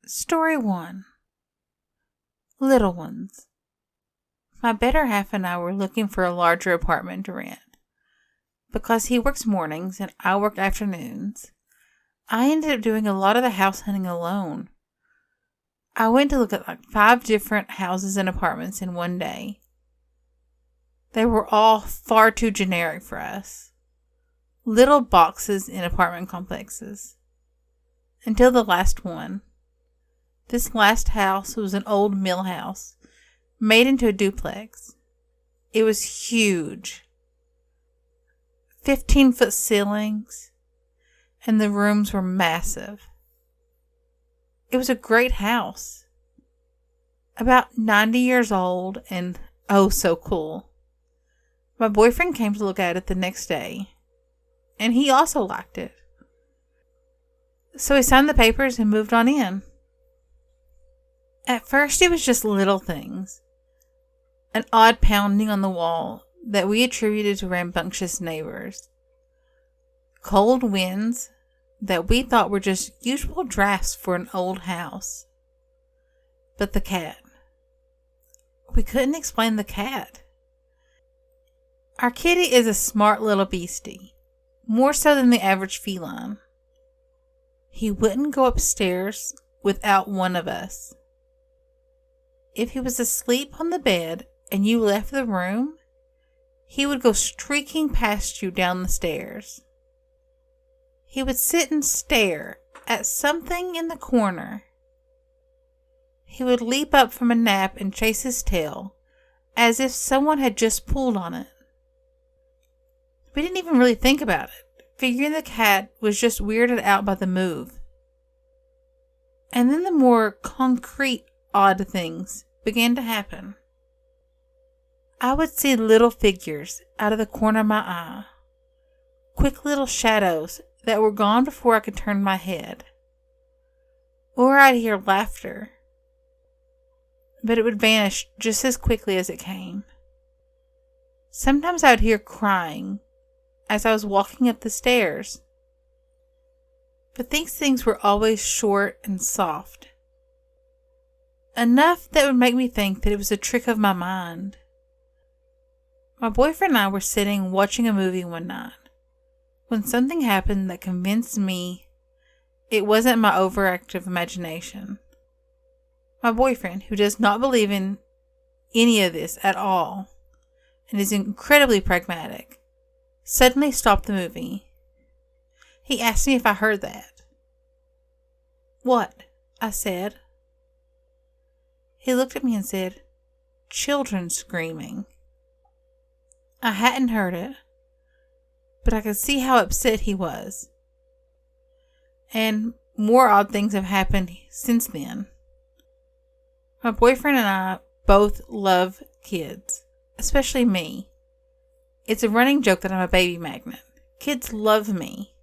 Story 1. Little Ones. My better half and I were looking for a larger apartment to rent. Because he works mornings and I work afternoons, I ended up doing a lot of the house hunting alone. I went to look at like 5 different houses and apartments in one day. They were all far too generic for us. Little boxes in apartment complexes. Until the last one. This last house was an old mill house, made into a duplex. It was huge. 15-foot ceilings, and the rooms were massive. It was a great house. About 90 years old and oh so cool. My boyfriend came to look at it the next day, and he also liked it. So he signed the papers and moved on in. At first it was just little things. An odd pounding on the wall that we attributed to rambunctious neighbors. Cold winds that we thought were just usual drafts for an old house. But the cat. We couldn't explain the cat. Our kitty is a smart little beastie, more so than the average feline. He wouldn't go upstairs without one of us. If he was asleep on the bed and you left the room, he would go streaking past you down the stairs. He would sit and stare at something in the corner. He would leap up from a nap and chase his tail as if someone had just pulled on it. We didn't even really think about it, figuring the cat was just weirded out by the move. And then the more concrete odd things began to happen. I would see little figures out of the corner of my eye. Quick little shadows that were gone before I could turn my head. Or I'd hear laughter. But it would vanish just as quickly as it came. Sometimes I would hear crying as I was walking up the stairs. But these things were always short and soft. Enough that would make me think that it was a trick of my mind. My boyfriend and I were sitting watching a movie one night when something happened that convinced me it wasn't my overactive imagination. My boyfriend, who does not believe in any of this at all and is incredibly pragmatic, suddenly stopped the movie. He asked me if I heard that. "What?" I said. He looked at me and said, "Children screaming." I hadn't heard it, but I could see how upset he was. And more odd things have happened since then. My boyfriend and I both love kids, especially me. It's a running joke that I'm a baby magnet. Kids love me.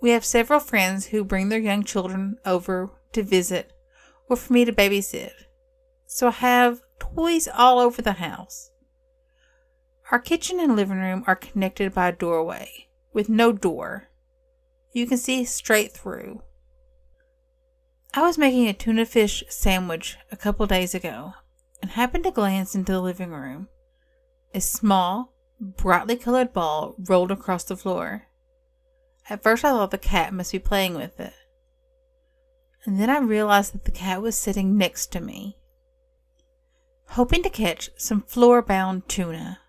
We have several friends who bring their young children over to visit or for me to babysit. So I have toys all over the house. Our kitchen and living room are connected by a doorway with no door. You can see straight through. I was making a tuna fish sandwich a couple days ago and happened to glance into the living room. A small, brightly colored ball rolled across the floor. At first I thought the cat must be playing with it. And then I realized that the cat was sitting next to me, hoping to catch some floor-bound tuna.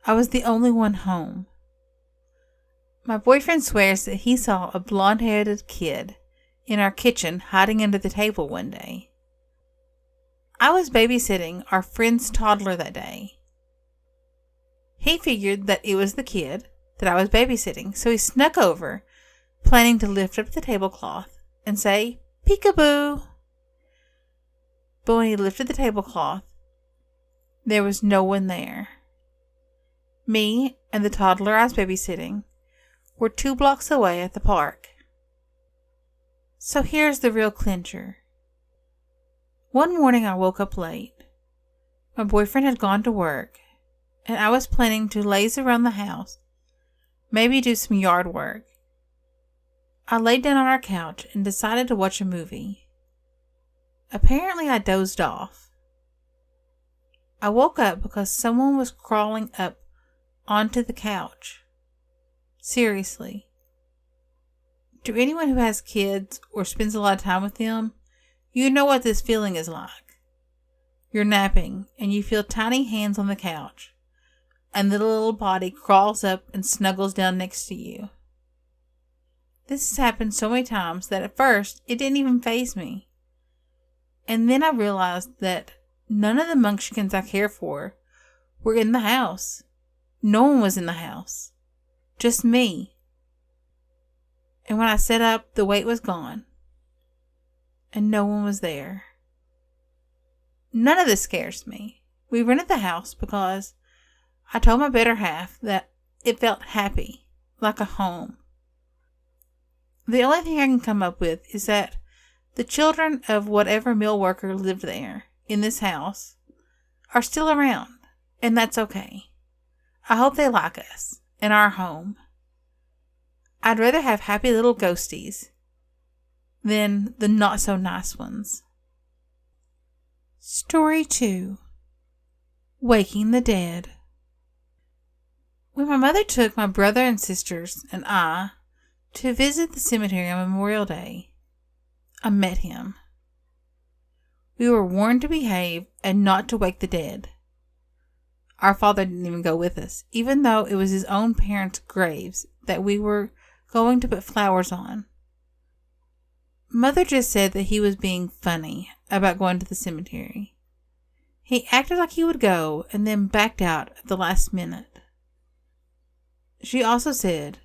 I was the only one home. My boyfriend swears that he saw a blonde-haired kid in our kitchen hiding under the table one day. I was babysitting our friend's toddler that day. He figured that it was the kid that I was babysitting, so he snuck over, planning to lift up the tablecloth and say, "Peekaboo." But when he lifted the tablecloth, there was no one there. Me and the toddler I was babysitting were 2 blocks away at the park. So here's the real clincher. One morning I woke up late. My boyfriend had gone to work, and I was planning to laze around the house, maybe do some yard work. I laid down on our couch and decided to watch a movie. Apparently, I dozed off. I woke up because someone was crawling up onto the couch. Seriously. To anyone who has kids or spends a lot of time with them, you know what this feeling is like. You're napping and you feel tiny hands on the couch, and the little body crawls up and snuggles down next to you. This has happened so many times that at first it didn't even faze me. And then I realized that none of the munchkins I care for were in the house. No one was in the house. Just me. And when I sat up, the weight was gone. And no one was there. None of this scares me. We rented the house because I told my better half that it felt happy, like a home. The only thing I can come up with is that the children of whatever mill worker lived there, in this house, are still around, and that's okay. I hope they like us, and our home. I'd rather have happy little ghosties than the not-so-nice ones. Story 2. Waking the Dead. When my mother took my brother and sisters and I to visit the cemetery on Memorial Day, I met him. We were warned to behave and not to wake the dead. Our father didn't even go with us, even though it was his own parents' graves that we were going to put flowers on. Mother just said that he was being funny about going to the cemetery. He acted like he would go and then backed out at the last minute. She also said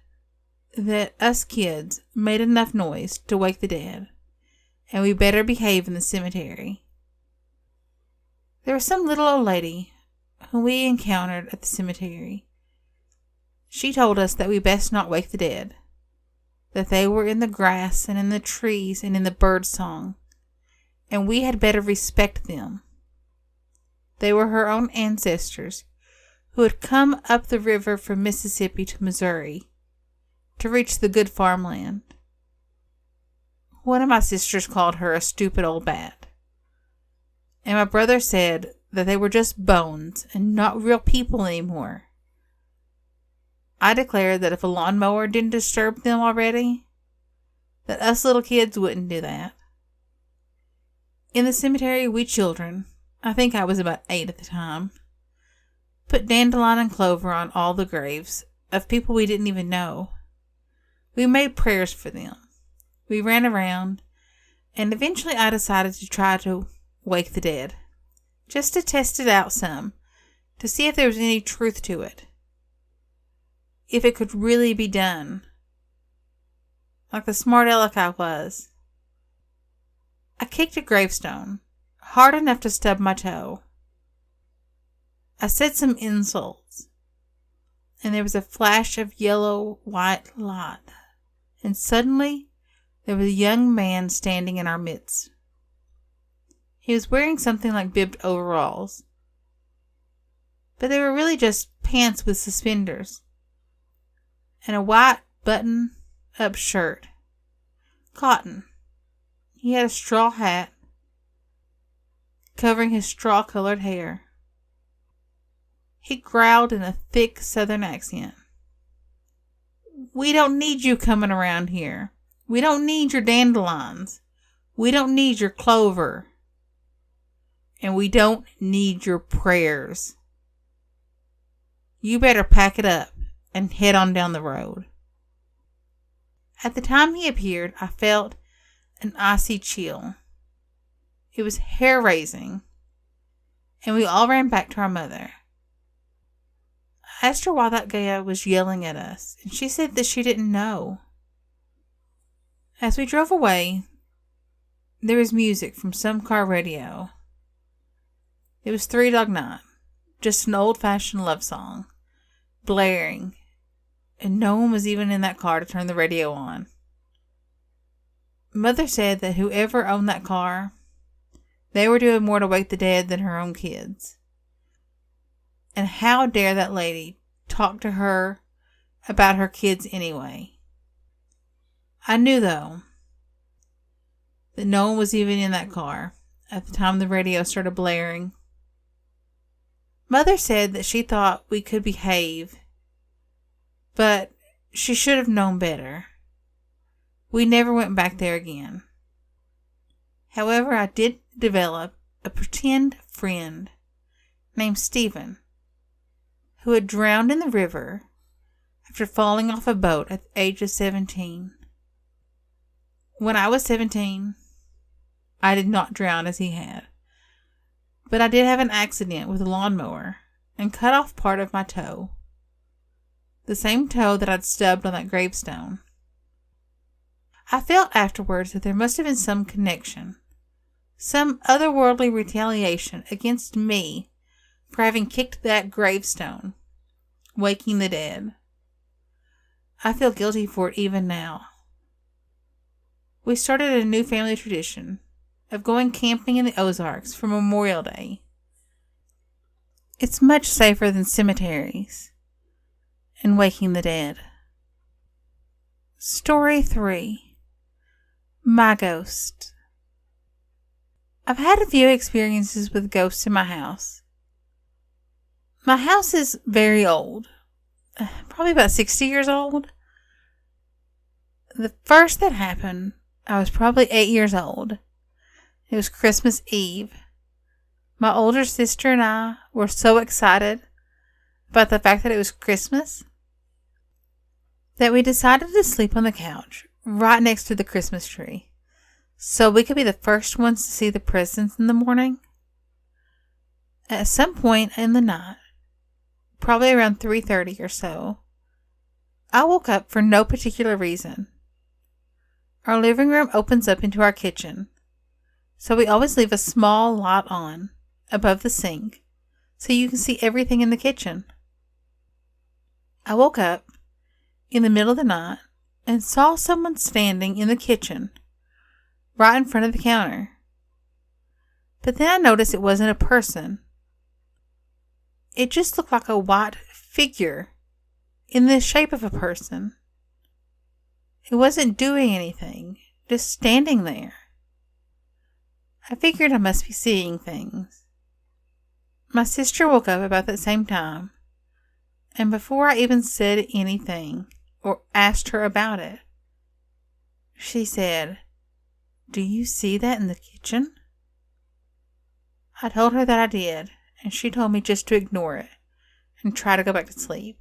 that us kids made enough noise to wake the dead, and we better behave in the cemetery. There was some little old lady whom we encountered at the cemetery. She told us that we best not wake the dead, that they were in the grass and in the trees and in the bird song, and we had better respect them. They were her own ancestors who had come up the river from Mississippi to Missouri to reach the good farmland. One of my sisters called her a stupid old bat, and my brother said that they were just bones and not real people anymore. I declared that if a lawnmower didn't disturb them already, that us little kids wouldn't do that. In the cemetery, we children, I think I was about 8 at the time, put dandelion and clover on all the graves of people we didn't even know. We made prayers for them. We ran around, and eventually I decided to try to wake the dead, just to test it out some, to see if there was any truth to it. If it could really be done. Like the smart aleck I was. I kicked a gravestone, hard enough to stub my toe. I said some insults, and there was a flash of yellow-white light, and suddenly there was a young man standing in our midst. He was wearing something like bibbed overalls, but they were really just pants with suspenders, and a white button-up shirt. Cotton. He had a straw hat covering his straw-colored hair. He growled in a thick southern accent. "We don't need you coming around here. We don't need your dandelions. We don't need your clover. And we don't need your prayers. You better pack it up and head on down the road." At the time he appeared, I felt an icy chill. It was hair-raising, and we all ran back to our mother. I asked her why that guy was yelling at us, and she said that she didn't know. As we drove away, there was music from some car radio. It was Three Dog Night, just an old-fashioned love song, blaring, and no one was even in that car to turn the radio on. Mother said that whoever owned that car, they were doing more to wake the dead than her own kids. And how dare that lady talk to her about her kids anyway? I knew, though, that no one was even in that car at the time the radio started blaring. Mother said that she thought we could behave, but she should have known better. We never went back there again. However, I did develop a pretend friend named Stephen, who had drowned in the river after falling off a boat at the age of 17. When I was 17, I did not drown as he had, but I did have an accident with a lawnmower and cut off part of my toe, the same toe that I'd stubbed on that gravestone. I felt afterwards that there must have been some connection, some otherworldly retaliation against me for having kicked that gravestone, waking the dead. I feel guilty for it even now. We started a new family tradition of going camping in the Ozarks for Memorial Day. It's much safer than cemeteries and waking the dead. Story 3. My ghost. I've had a few experiences with ghosts in my house. My house is very old, probably about 60 years old. The first that happened, I was probably 8 years old. It was Christmas Eve. My older sister and I were so excited about the fact that it was Christmas that we decided to sleep on the couch right next to the Christmas tree so we could be the first ones to see the presents in the morning. At some point in the night, probably around 3:30 or so, I woke up for no particular reason. Our living room opens up into our kitchen, so we always leave a small light on above the sink so you can see everything in the kitchen. I woke up in the middle of the night and saw someone standing in the kitchen right in front of the counter. But then I noticed it wasn't a person. It just looked like a white figure in the shape of a person. It wasn't doing anything, just standing there. I figured I must be seeing things. My sister woke up about that same time, and before I even said anything or asked her about it, she said, "Do you see that in the kitchen?" I told her that I did, and she told me just to ignore it and try to go back to sleep.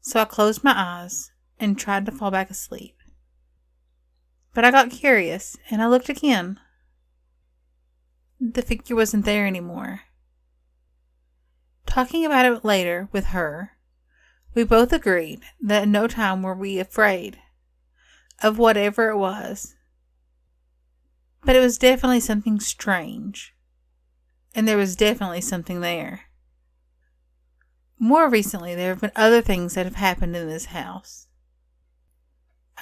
So I closed my eyes and tried to fall back asleep. But I got curious, and I looked again. The figure wasn't there anymore. Talking about it later with her, we both agreed that at no time were we afraid of whatever it was. But it was definitely something strange, and there was definitely something there. More recently, there have been other things that have happened in this house.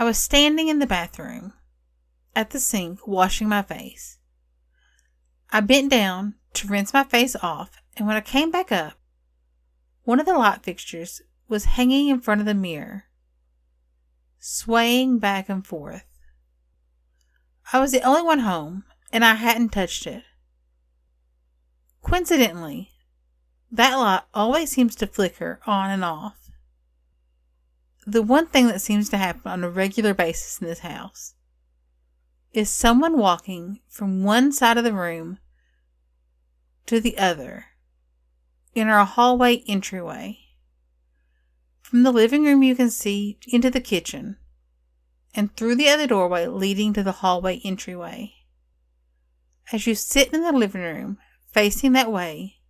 I was standing in the bathroom at the sink washing my face. I bent down to rinse my face off, and when I came back up, one of the light fixtures was hanging in front of the mirror, swaying back and forth. I was the only one home, and I hadn't touched it. Coincidentally, that light always seems to flicker on and off. The one thing that seems to happen on a regular basis in this house is someone walking from one side of the room to the other in our hallway entryway. From the living room you can see into the kitchen and through the other doorway leading to the hallway entryway. As you sit in the living room facing that way,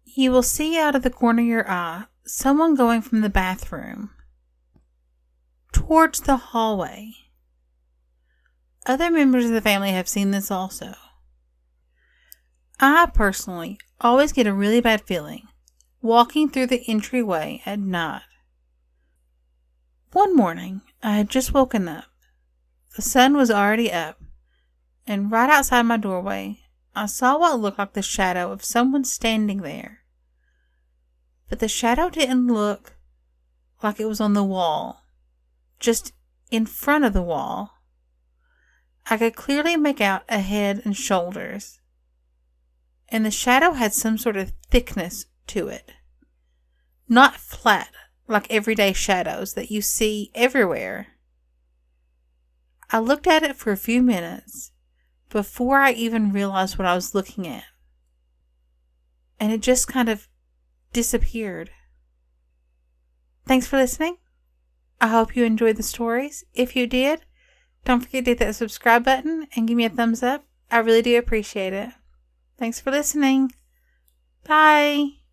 you will see out of the corner of your eye someone going from the bathroom towards the hallway. Other members of the family have seen this also. I personally always get a really bad feeling walking through the entryway at night. One morning, I had just woken up. The sun was already up, and right outside my doorway, I saw what looked like the shadow of someone standing there. But the shadow didn't look like it was on the wall, just in front of the wall. I could clearly make out a head and shoulders, and the shadow had some sort of thickness to it. Not flat like everyday shadows that you see everywhere. I looked at it for a few minutes before I even realized what I was looking at, and it just kind of disappeared. Thanks for listening. I hope you enjoyed the stories. If you did, don't forget to hit that subscribe button and give me a thumbs up. I really do appreciate it. Thanks for listening. Bye.